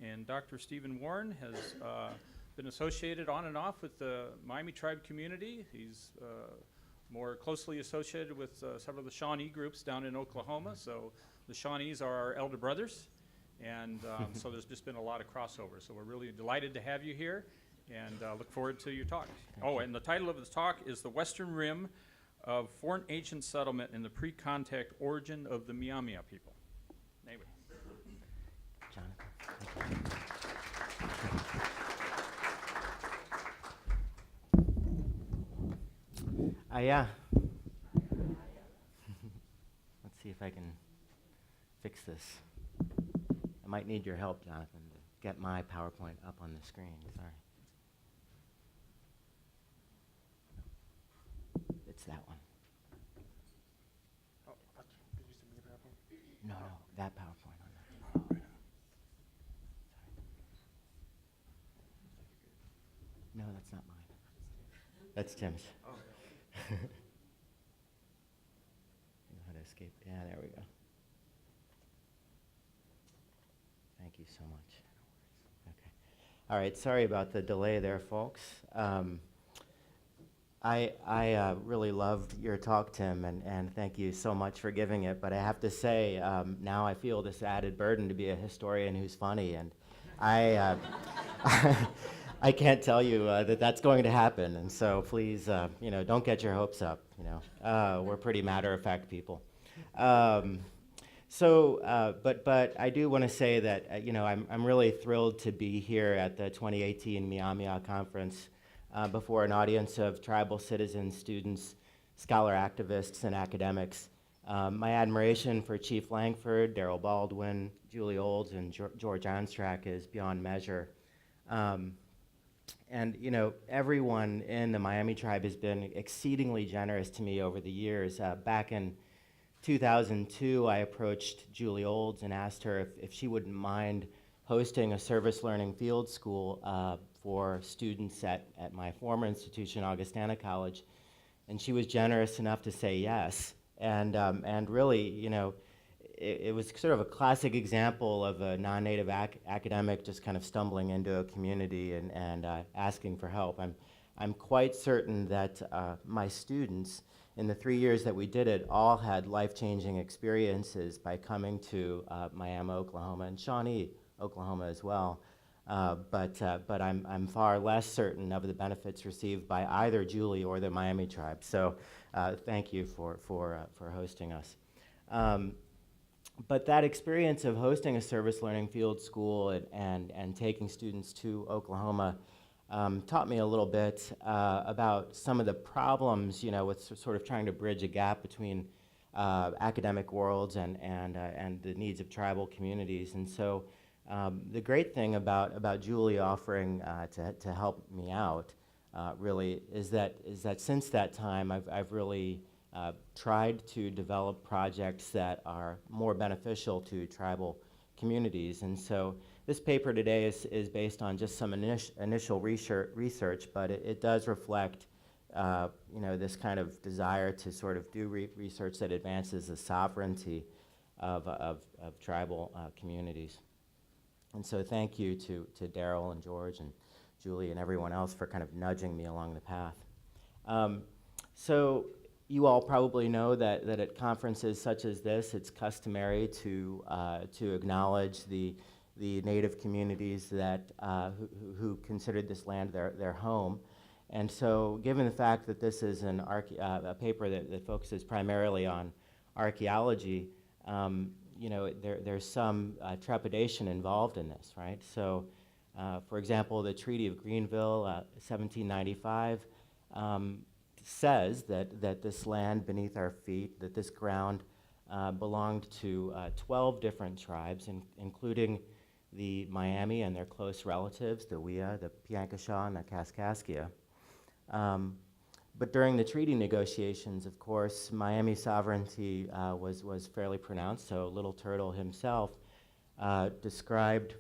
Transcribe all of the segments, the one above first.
and Dr. Stephen Warren has been associated on and off with the Myaami tribe community. He's more closely associated with several of the Shawnee groups down in Oklahoma. So the Shawnees are our elder brothers, and so there's just been a lot of crossover. So we're really delighted to have you here, and look forward to your talk. Oh, and the title of the talk is The Western Rim of Foreign Ancient Settlement and the Pre-Contact Origin of the Myaamia People. Anyway. Jonathan, yeah. Let's see if I can fix this. I might need your help, Jonathan, to get my PowerPoint up on the screen. Sorry. It's that one. Oh, did you send me the PowerPoint? No, that PowerPoint on that. Oh, right. No, that's not mine. That's Tim's. Oh, You know how to escape? Yeah, there we go. Thank you so much. Okay. All right, sorry about the delay there, folks. I really loved your talk, Tim, and thank you so much for giving it. But I have to say, now I feel this added burden to be a historian who's funny, and I I can't tell you that that's going to happen. And so please, don't get your hopes up. We're pretty matter-of-fact people. But I do want to say that I'm really thrilled to be here at the 2018 Myaamia conference. Before an audience of tribal citizens, students, scholar activists, and academics. My admiration for Chief Langford, Darrell Baldwin, Julie Olds, and George Anstrak is beyond measure. Everyone in the Myaami tribe has been exceedingly generous to me over the years. Back in 2002, I approached Julie Olds and asked her if she wouldn't mind hosting a service learning field school for students at my former institution, Augustana College, and she was generous enough to say yes. And really, it was sort of a classic example of a non-native academic just kind of stumbling into a community and asking for help. I'm quite certain that my students, in the 3 years that we did it, all had life-changing experiences by coming to Myaamia, Oklahoma, and Shawnee, Oklahoma as well. But I'm far less certain of the benefits received by either Julie or the Myaami tribe. So thank you for hosting us. But that experience of hosting a service learning field school and taking students to Oklahoma taught me a little bit about some of the problems, with sort of trying to bridge a gap between academic worlds and the needs of tribal communities. And so the great thing about Julie offering to help me out really is that since that time I've really tried to develop projects that are more beneficial to tribal communities. And so this paper today is based on just some initial research, but it does reflect this kind of desire to sort of do research that advances the sovereignty of tribal communities. And so thank you to Darrell and George and Julie and everyone else for kind of nudging me along the path. So you all probably know that at conferences such as this, it's customary to acknowledge the native communities that who considered this land their home. And so given the fact that this is a paper that focuses primarily on archaeology, there's some trepidation involved in this, right? So, for example, the Treaty of Greenville, 1795, says that this land beneath our feet, that this ground belonged to 12 different tribes, including the Myaami and their close relatives, the Wea, the Piankashaw, and the Kaskaskia. But during the treaty negotiations, of course, Myaami sovereignty was fairly pronounced. So Little Turtle himself described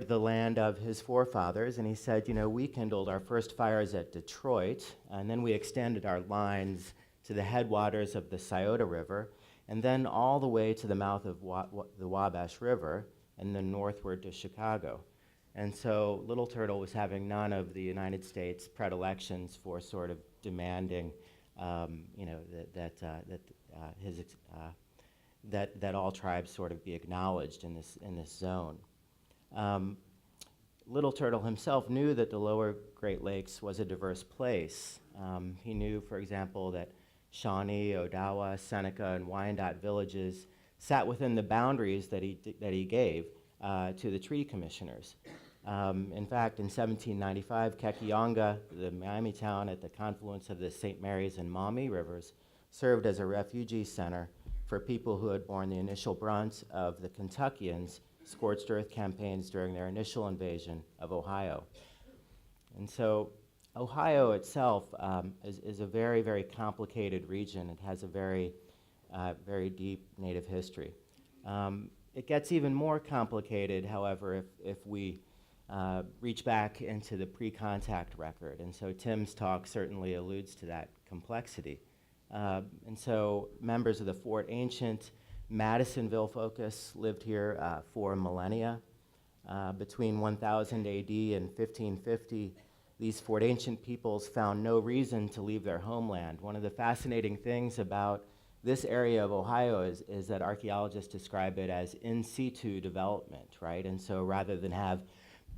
the land of his forefathers, and he said, we kindled our first fires at Detroit, and then we extended our lines to the headwaters of the Scioto River, and then all the way to the mouth of the Wabash River, and then northward to Chicago. And so Little Turtle was having none of the United States predilections for sort of demanding, that all tribes sort of be acknowledged in this zone. Little Turtle himself knew that the lower Great Lakes was a diverse place. He knew, for example, that Shawnee, Odawa, Seneca, and Wyandotte villages sat within the boundaries that he gave to the treaty commissioners. In fact, in 1795, Kekianga, the Myaami town at the confluence of the St. Mary's and Maumee rivers, served as a refugee center for people who had borne the initial brunt of the Kentuckians' scorched earth campaigns during their initial invasion of Ohio. And so Ohio itself is a very, very complicated region. It has a very, very deep Native history. It gets even more complicated, however, if we reach back into the pre-contact record. And so Tim's talk certainly alludes to that complexity. And so members of the Fort Ancient Madisonville focus lived here for millennia. Between 1000 AD and 1550, these Fort Ancient peoples found no reason to leave their homeland. One of the fascinating things about this area of Ohio is that archaeologists describe it as in situ development, right? And so rather than have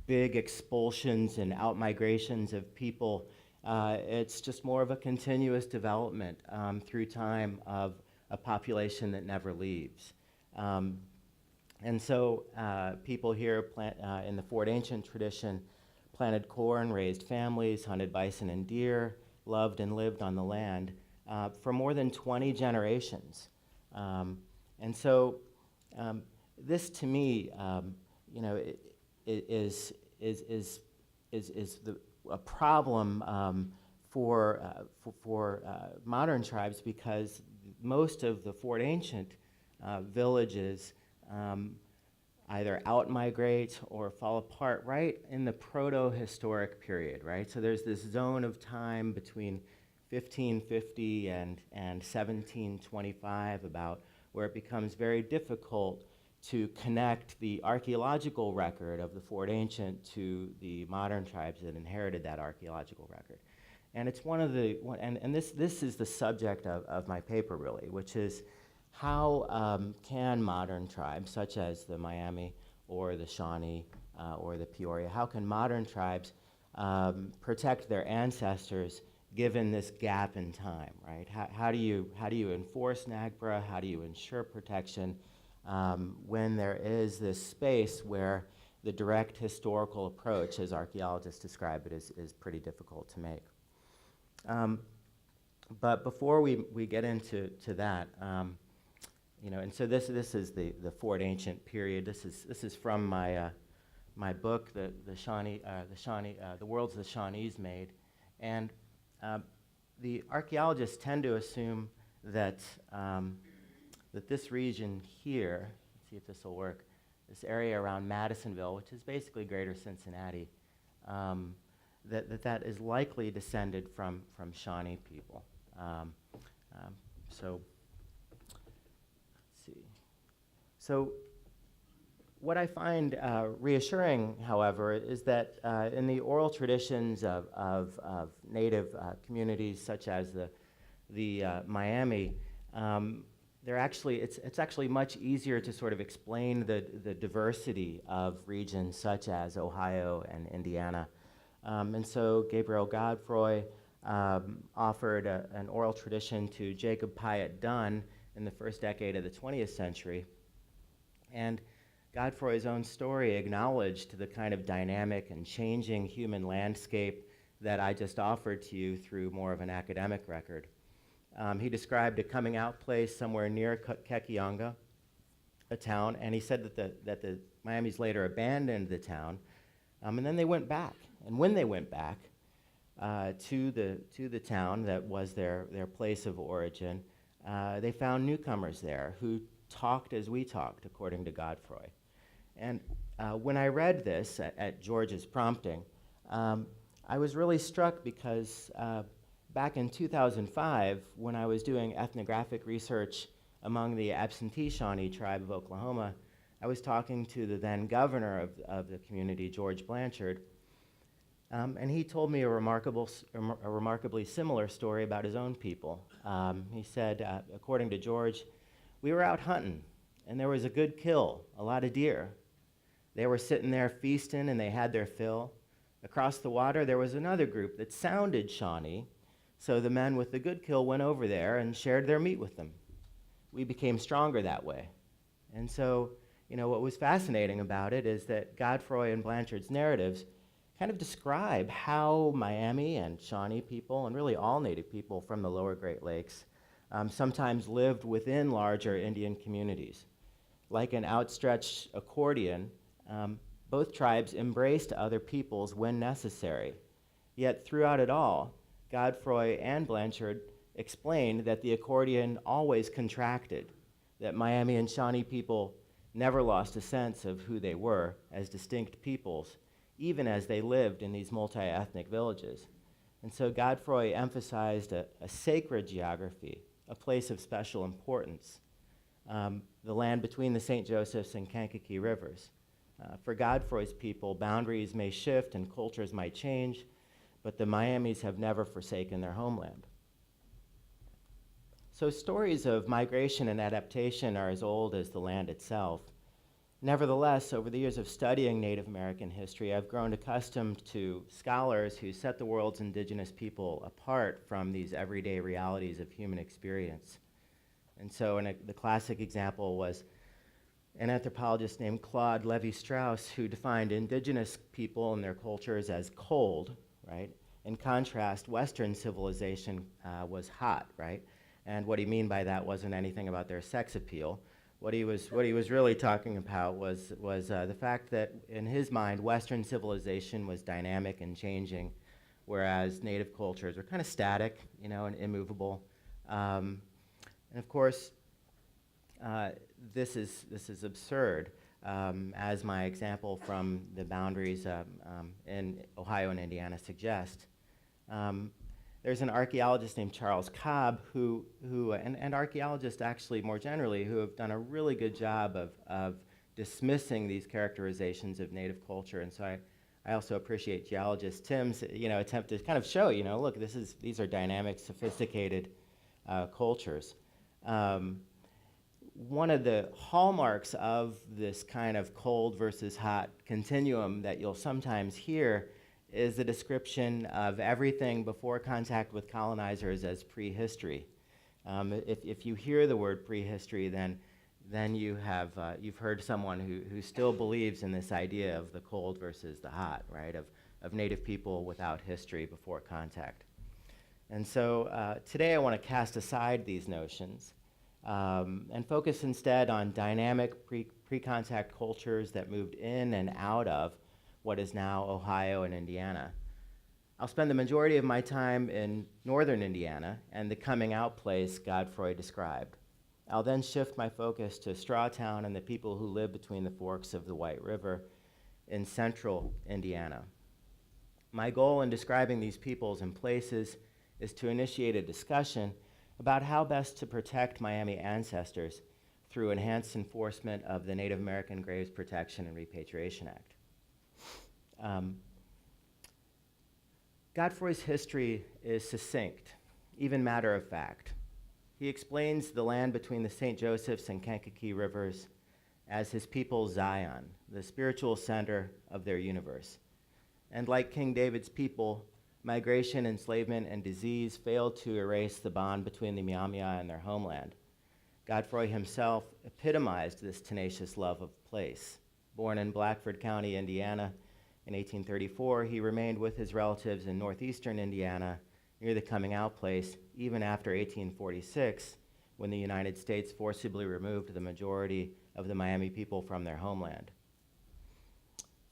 big expulsions and outmigrations of people, it's just more of a continuous development through time of a population that never leaves. And so people here in the Fort Ancient tradition planted corn, raised families, hunted bison and deer, loved and lived on the land for more than 20 generations. And so this to me, is a problem for modern tribes, because most of the Fort Ancient villages either out-migrate or fall apart right in the proto-historic period, right? So there's this zone of time between 1550 and 1725 about where it becomes very difficult to connect the archaeological record of the Fort Ancient to the modern tribes that inherited that archaeological record. And it's and this is the subject of my paper really, which is how can modern tribes, such as the Myaami or the Shawnee or the Peoria, how can modern tribes protect their ancestors given this gap in time, right? How do you enforce NAGPRA? How do you ensure protection when there is this space where the direct historical approach, as archaeologists describe it, is pretty difficult to make? But before we get into that, and so this is the Fort Ancient period. This is from my book, the Worlds the Shawnees Made, and the archaeologists tend to assume that that this region here, let's see if this will work, this area around Madisonville, which is basically greater Cincinnati, that is likely descended from Shawnee people. So let's see. So what I find reassuring, however, is that in the oral traditions of Native communities such as the Myaami, it's actually much easier to sort of explain the diversity of regions such as Ohio and Indiana. And so Gabriel Godfroy offered an oral tradition to Jacob Pyatt Dunn in the first decade of the 20th century. And Godfroy's own story acknowledged the kind of dynamic and changing human landscape that I just offered to you through more of an academic record. He described a coming out place somewhere near Kekianga, a town, and he said that the Miamis later abandoned the town, and then they went back. And when they went back to the town that was their place of origin, they found newcomers there who talked as we talked, according to Godfroy. And when I read this at George's prompting, I was really struck because back in 2005, when I was doing ethnographic research among the absentee Shawnee tribe of Oklahoma, I was talking to the then governor of the community, George Blanchard, and he told me a remarkably similar story about his own people. He said, according to George, we were out hunting, and there was a good kill, a lot of deer. They were sitting there feasting, and they had their fill. Across the water, there was another group that sounded Shawnee, so the men with the good kill went over there and shared their meat with them. We became stronger that way. And so, what was fascinating about it is that Godfroy and Blanchard's narratives kind of describe how Miami and Shawnee people, and really all Native people from the lower Great Lakes, sometimes lived within larger Indian communities. Like an outstretched accordion, both tribes embraced other peoples when necessary. Yet throughout it all, Godfroy and Blanchard explained that the accordion always contracted, that Miami and Shawnee people never lost a sense of who they were as distinct peoples, even as they lived in these multi-ethnic villages. And so Godfroy emphasized a sacred geography, a place of special importance, the land between the St. Joseph's and Kankakee rivers. For Godfroy's people, boundaries may shift and cultures might change, but the Miamis have never forsaken their homeland. So stories of migration and adaptation are as old as the land itself. Nevertheless, over the years of studying Native American history, I've grown accustomed to scholars who set the world's indigenous people apart from these everyday realities of human experience. And so the classic example was an anthropologist named Claude Lévi-Strauss, who defined indigenous people and their cultures as cold, right? In contrast, Western civilization was hot, right? And what he meant by that wasn't anything about their sex appeal. What he was really talking about was the fact that in his mind, Western civilization was dynamic and changing, whereas Native cultures were kind of static, and immovable. And of course, this is absurd, as my example from the boundaries in Ohio and Indiana suggest. There's an archaeologist named Charles Cobb and archaeologists actually more generally, who have done a really good job of dismissing these characterizations of Native culture. And so I also appreciate geologist Tim's attempt to kind of show, look, these are dynamic, sophisticated cultures. One of the hallmarks of this kind of cold versus hot continuum that you'll sometimes hear is the description of everything before contact with colonizers as prehistory. If you hear the word prehistory, then you've heard someone who still believes in this idea of the cold versus the hot, right? Of Native people without history before contact. And so today I want to cast aside these notions and focus instead on dynamic pre-contact cultures that moved in and out of what is now Ohio and Indiana. I'll spend the majority of my time in northern Indiana and the coming out place Godfroy described. I'll then shift my focus to Strawtown and the people who live between the forks of the White River in central Indiana. My goal in describing these peoples and places is to initiate a discussion about how best to protect Miami ancestors through enhanced enforcement of the Native American Graves Protection and Repatriation Act. Godfroy's history is succinct, even matter of fact. He explains the land between the St. Joseph's and Kankakee rivers as his people's Zion, the spiritual center of their universe. And like King David's people, migration, enslavement, and disease failed to erase the bond between the Myaamia and their homeland. Godfroy himself epitomized this tenacious love of place. Born in Blackford County, Indiana, in 1834, he remained with his relatives in northeastern Indiana near the coming out place, even after 1846, when the United States forcibly removed the majority of the Miami people from their homeland.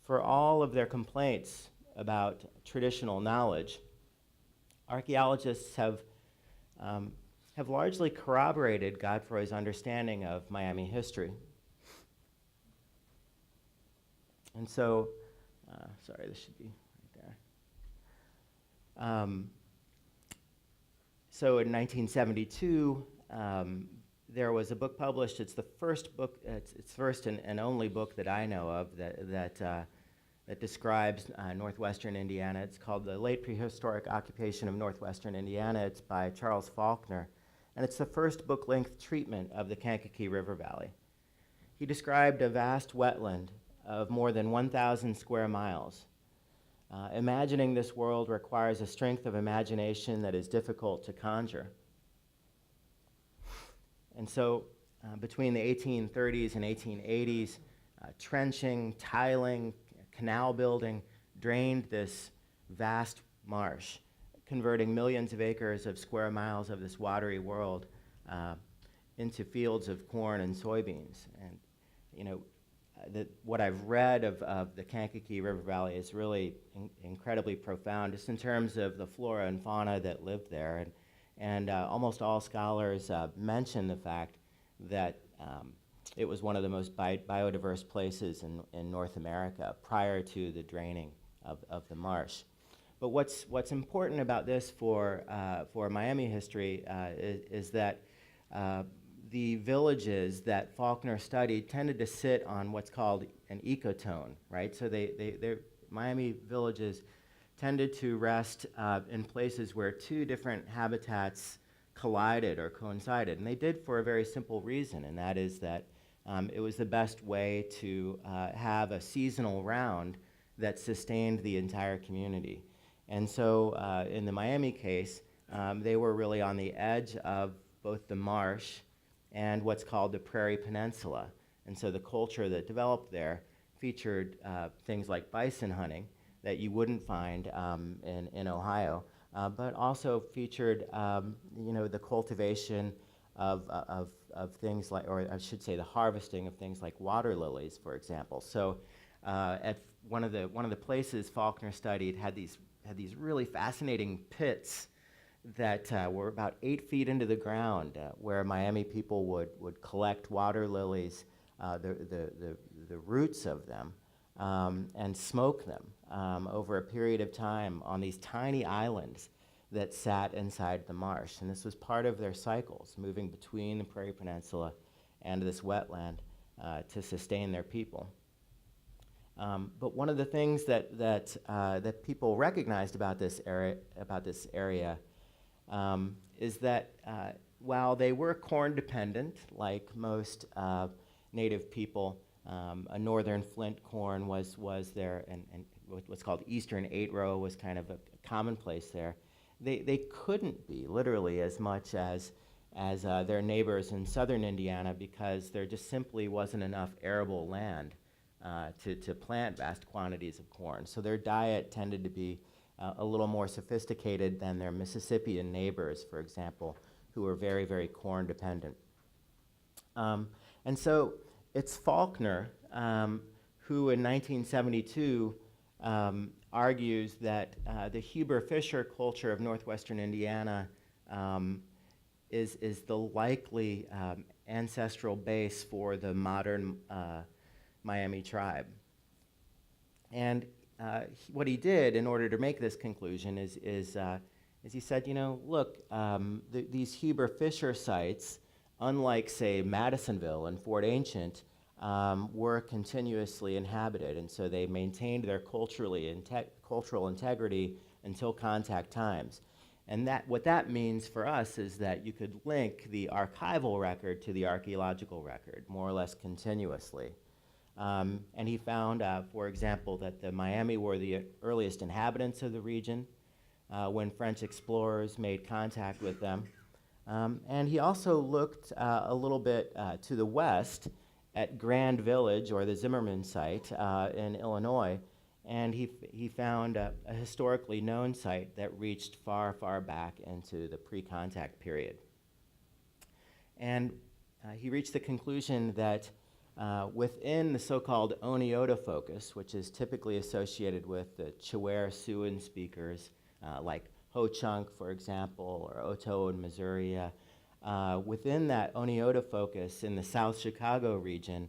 For all of their complaints about traditional knowledge, archaeologists have largely corroborated Godfroy's understanding of Miami history. And so, sorry, this should be right there. So in 1972, there was a book published. It's the first book. It's first and only book that I know of that describes northwestern Indiana. It's called The Late Prehistoric Occupation of Northwestern Indiana. It's by Charles Faulkner, and it's the first book-length treatment of the Kankakee River Valley. He described a vast wetland of more than 1,000 square miles. Imagining this world requires a strength of imagination that is difficult to conjure. And so, between the 1830s and 1880s, trenching, tiling, canal building drained this vast marsh, converting millions of acres of square miles of this watery world into fields of corn and soybeans. And, you know, what I've read of the Kankakee River Valley is really incredibly profound, just in terms of the flora and fauna that lived there. And almost all scholars mention the fact that it was one of the most biodiverse places in North America prior to the draining of the marsh. But what's important about this for Myaami history is that the villages that Faulkner studied tended to sit on what's called an ecotone, right? So Myaami villages tended to rest in places where two different habitats collided or coincided. And they did for a very simple reason, and that is that it was the best way to have a seasonal round that sustained the entire community. And so in the Myaami case, they were really on the edge of both the marsh and what's called the Prairie Peninsula. And so the culture that developed there featured things like bison hunting that you wouldn't find in Ohio, but also featured the cultivation of things like, or I should say the harvesting of things like water lilies, for example. So at one of the places Faulkner studied had these really fascinating pits that were about 8 feet into the ground, where Myaami people would collect water lilies, the roots of them, and smoke them over a period of time on these tiny islands that sat inside the marsh. And this was part of their cycles, moving between the Prairie Peninsula and this wetland to sustain their people. But one of the things that people recognized about this area is that while they were corn dependent, like most native people, a northern flint corn was there, and what's called eastern 8-row was kind of a commonplace there. They couldn't be literally as much as their neighbors in southern Indiana, because there just simply wasn't enough arable land to plant vast quantities of corn. So their diet tended to be a little more sophisticated than their Mississippian neighbors, for example, who were very, very corn dependent. And so it's Faulkner who in 1972 argues that the Huber-Fisher culture of northwestern Indiana is the likely ancestral base for the modern Myaami tribe. And what he did in order to make this conclusion is he said, look, these Huber-Fisher sites, unlike, say, Madisonville and Fort Ancient, were continuously inhabited, and so they maintained their cultural integrity until contact times. And what that means for us is that you could link the archival record to the archaeological record, more or less continuously. And he found, for example, that the Myaami were the earliest inhabitants of the region when French explorers made contact with them. And he also looked a little bit to the west at Grand Village, or the Zimmerman site in Illinois, and he found a historically known site that reached far, far back into the pre-contact period. And he reached the conclusion that within the so-called Oneota focus, which is typically associated with the Chouare-Siouan speakers, like Ho-Chunk, for example, or Oto in Missouri, within that Oneota focus in the South Chicago region,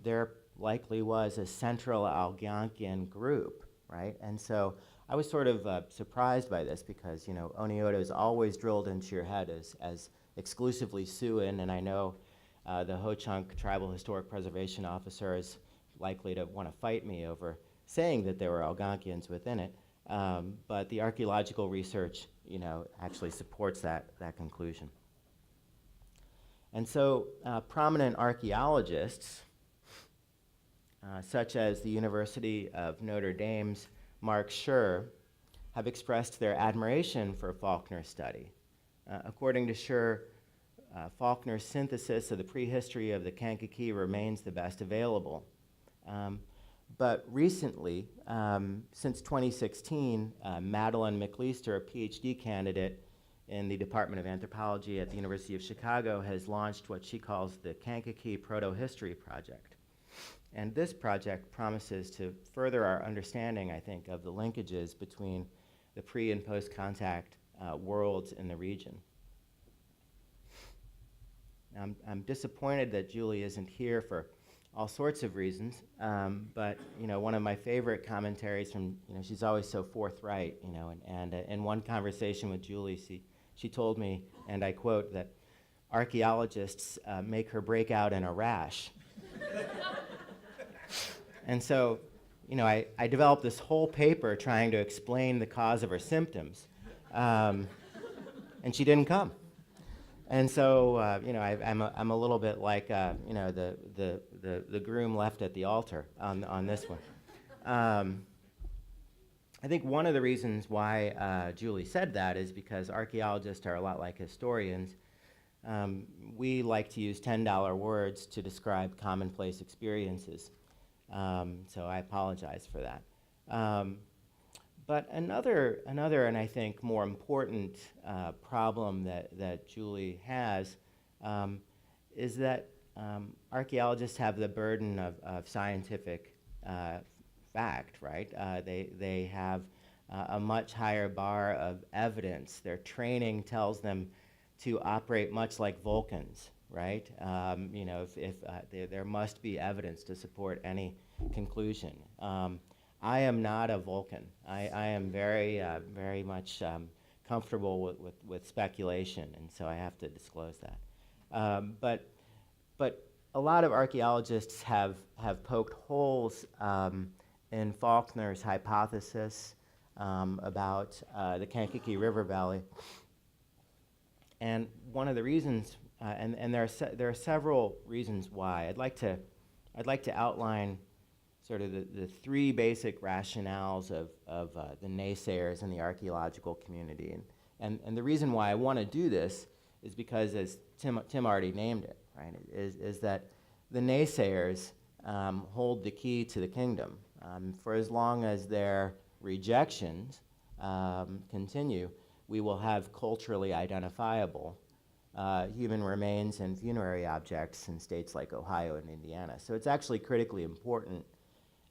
there likely was a central Algonquian group, right? And so I was sort of surprised by this, because, Oneota is always drilled into your head as exclusively Siouan, and I know the Ho-Chunk Tribal Historic Preservation Officer is likely to want to fight me over saying that there were Algonquians within it, but the archaeological research, actually supports that conclusion. And so prominent archaeologists, such as the University of Notre Dame's Mark Scher, have expressed their admiration for Faulkner's study. According to Scher, Faulkner's synthesis of the prehistory of the Kankakee remains the best available. But recently, since 2016, Madeline McLeister, a PhD candidate in the Department of Anthropology at the University of Chicago, has launched what she calls the Kankakee Protohistory Project. And this project promises to further our understanding, I think, of the linkages between the pre- and post-contact worlds in the region. I'm disappointed that Julie isn't here for all sorts of reasons, but one of my favorite commentaries from, she's always so forthright, and in one conversation with Julie, she told me, and I quote, that archaeologists make her break out in a rash. And so, I developed this whole paper trying to explain the cause of her symptoms, and she didn't come. And so, I'm a little bit like, the groom left at the altar on this one. I think one of the reasons why Julie said that is because archaeologists are a lot like historians. We like to use $10 words to describe commonplace experiences. So I apologize for that. But another, and I think more important problem that Julie has is that archaeologists have the burden of scientific fact, right? They have a much higher bar of evidence. Their training tells them to operate much like Vulcans, right? There must be evidence to support any conclusion. I am not a Vulcan. I am very much comfortable with speculation, and so I have to disclose that. But a lot of archaeologists have poked holes in Faulkner's hypothesis about the Kankakee River Valley. And one of the reasons, and there are several reasons why. I'd like to outline sort of the three basic rationales of the naysayers in the archaeological community. And the reason why I want to do this is because, as Tim already named it, right, is that the naysayers hold the key to the kingdom. For as long as their rejections continue, we will have culturally identifiable human remains and funerary objects in states like Ohio and Indiana. So it's actually critically important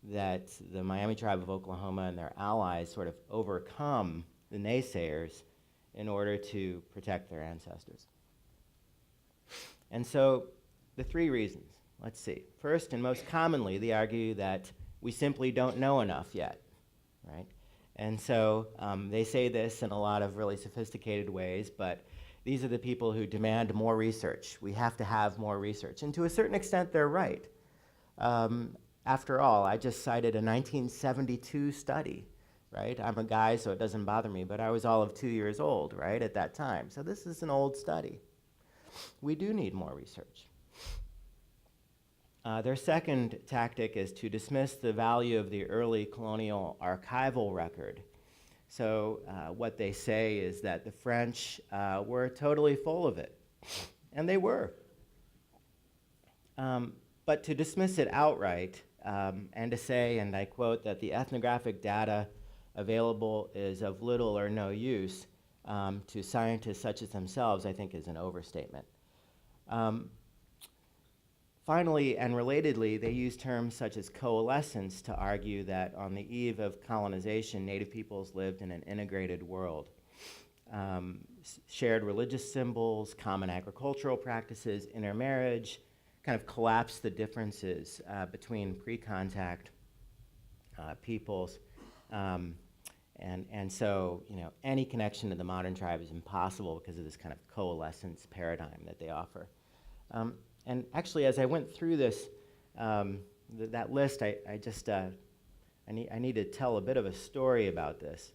that the Myaami tribe of Oklahoma and their allies sort of overcome the naysayers in order to protect their ancestors. And so the three reasons, let's see. First, and most commonly, they argue that we simply don't know enough yet, right? And so they say this in a lot of really sophisticated ways, but these are the people who demand more research. We have to have more research. And to a certain extent, they're right. After all, I just cited a 1972 study, right? I'm a guy, so it doesn't bother me, but I was all of 2 years old, right, at that time. So this is an old study. We do need more research. Their second tactic is to dismiss the value of the early colonial archival record. So what they say is that the French were totally full of it, and they were. But to dismiss it outright and to say, and I quote, that the ethnographic data available is of little or no use to scientists such as themselves, I think is an overstatement. Finally, and relatedly, they use terms such as coalescence to argue that on the eve of colonization, Native peoples lived in an integrated world. Shared religious symbols, common agricultural practices, intermarriage, kind of collapse the differences between pre-contact peoples. And so, any connection to the modern tribe is impossible because of this kind of coalescence paradigm that they offer. And actually, as I went through this, that list, I need to tell a bit of a story about this.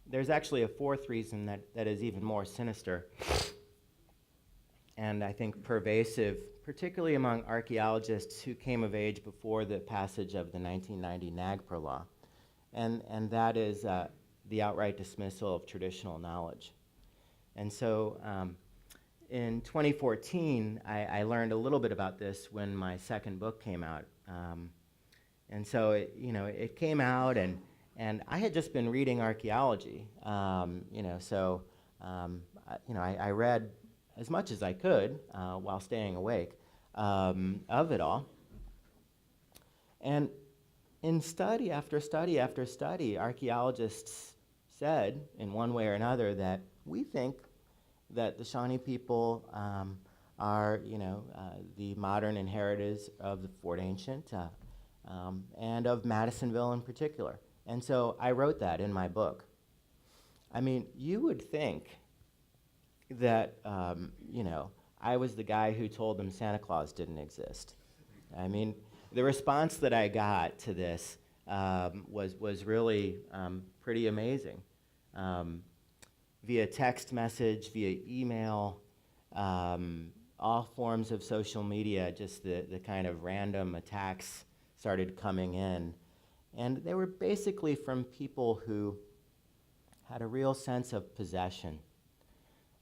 There's actually a fourth reason that is even more sinister, and I think pervasive, particularly among archaeologists who came of age before the passage of the 1990 NAGPRA law, and that is the outright dismissal of traditional knowledge. And so in 2014, I learned a little bit about this when my second book came out. And so it came out, and I had just been reading archaeology, so I read as much as I could while staying awake of it all. And in study after study after study, archaeologists said in one way or another that we think that the Shawnee people are, the modern inheritors of the Fort Ancient and of Madisonville in particular. And so I wrote that in my book. I mean, you would think that, I was the guy who told them Santa Claus didn't exist. I mean, the response that I got to this was really pretty amazing. Via text message, via email, all forms of social media, just the kind of random attacks started coming in. And they were basically from people who had a real sense of possession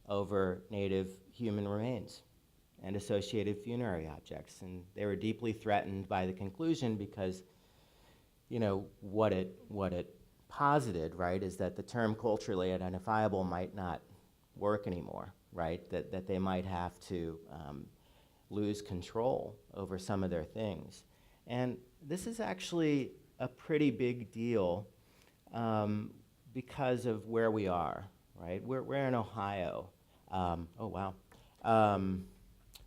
over native human remains and associated funerary objects. And they were deeply threatened by the conclusion because, what it posited, right, is that the term culturally identifiable might not work anymore, right? That they might have to lose control over some of their things. And this is actually a pretty big deal because of where we are, right? We're in Ohio.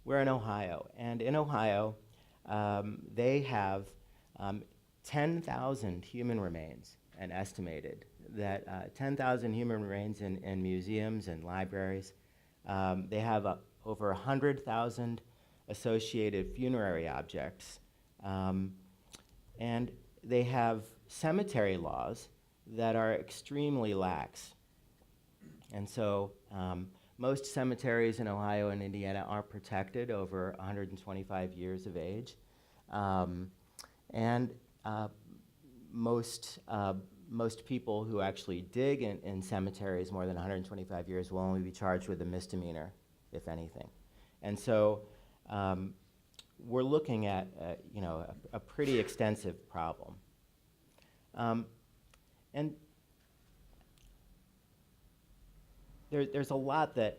We're in Ohio, and in Ohio, they have 10,000 human remains, and estimated that 10,000 human remains in museums and libraries. They have over 100,000 associated funerary objects, and they have cemetery laws that are extremely lax. And so most cemeteries in Ohio and Indiana are protected over 125 years of age. Most people who actually dig in cemeteries more than 125 years will only be charged with a misdemeanor, if anything. And so we're looking at a pretty extensive problem. And there's a lot that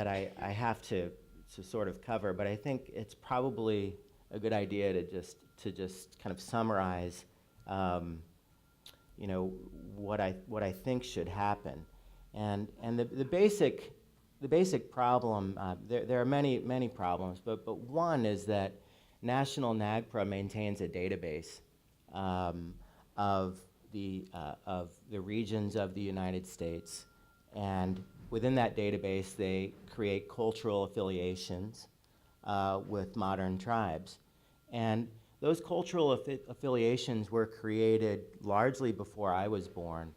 I have to sort of cover, but I think it's probably a good idea to just kind of summarize what I think should happen. And the basic problem, there are many problems, but one is that National NAGPRA maintains a database of the regions of the United States, and within that database they create cultural affiliations with modern tribes. And those cultural affiliations were created largely before I was born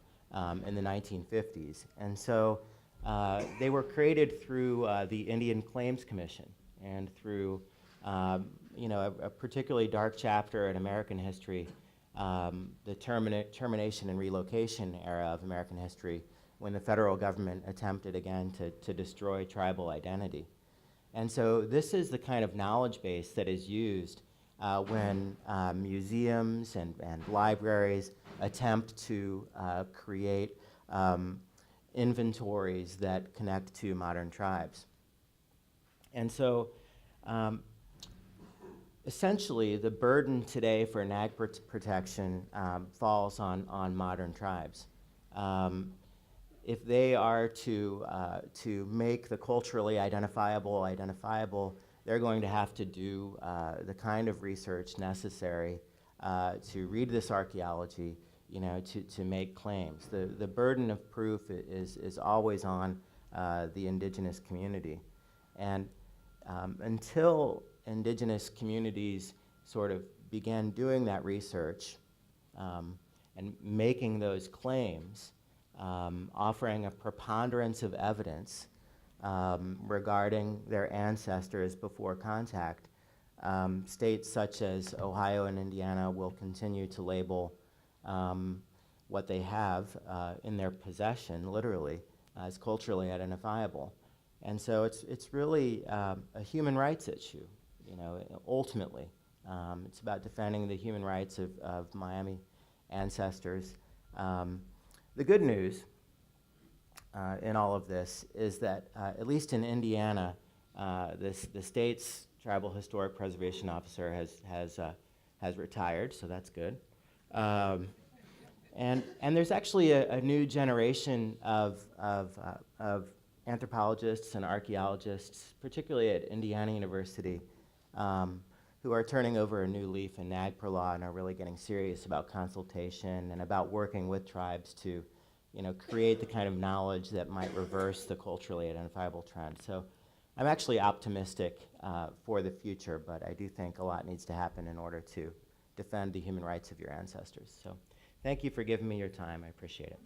in the 1950s. And so they were created through the Indian Claims Commission and through a particularly dark chapter in American history, the termination and relocation era of American history, when the federal government attempted again to destroy tribal identity. And so this is the kind of knowledge base that is used when museums and libraries attempt to create inventories that connect to modern tribes. And so essentially the burden today for NAGPRA protection falls on modern tribes. If they are to make the culturally identifiable, they're going to have to do the kind of research necessary to read this archaeology, you know, to make claims. The burden of proof is always on the indigenous community. And until indigenous communities sort of began doing that research and making those claims, offering a preponderance of evidence regarding their ancestors before contact, states such as Ohio and Indiana will continue to label what they have in their possession, literally, as culturally identifiable. And so it's really a human rights issue, you know, ultimately. It's about defending the human rights of Myaami ancestors. The good news in all of this is that, at least in Indiana, the state's tribal historic preservation officer has retired, so that's good. And there's actually a new generation of anthropologists and archaeologists, particularly at Indiana University, who are turning over a new leaf in NAGPRA law and are really getting serious about consultation and about working with tribes to, you know, create the kind of knowledge that might reverse the culturally identifiable trend. So I'm actually optimistic for the future, but I do think a lot needs to happen in order to defend the human rights of your ancestors. So thank you for giving me your time. I appreciate it.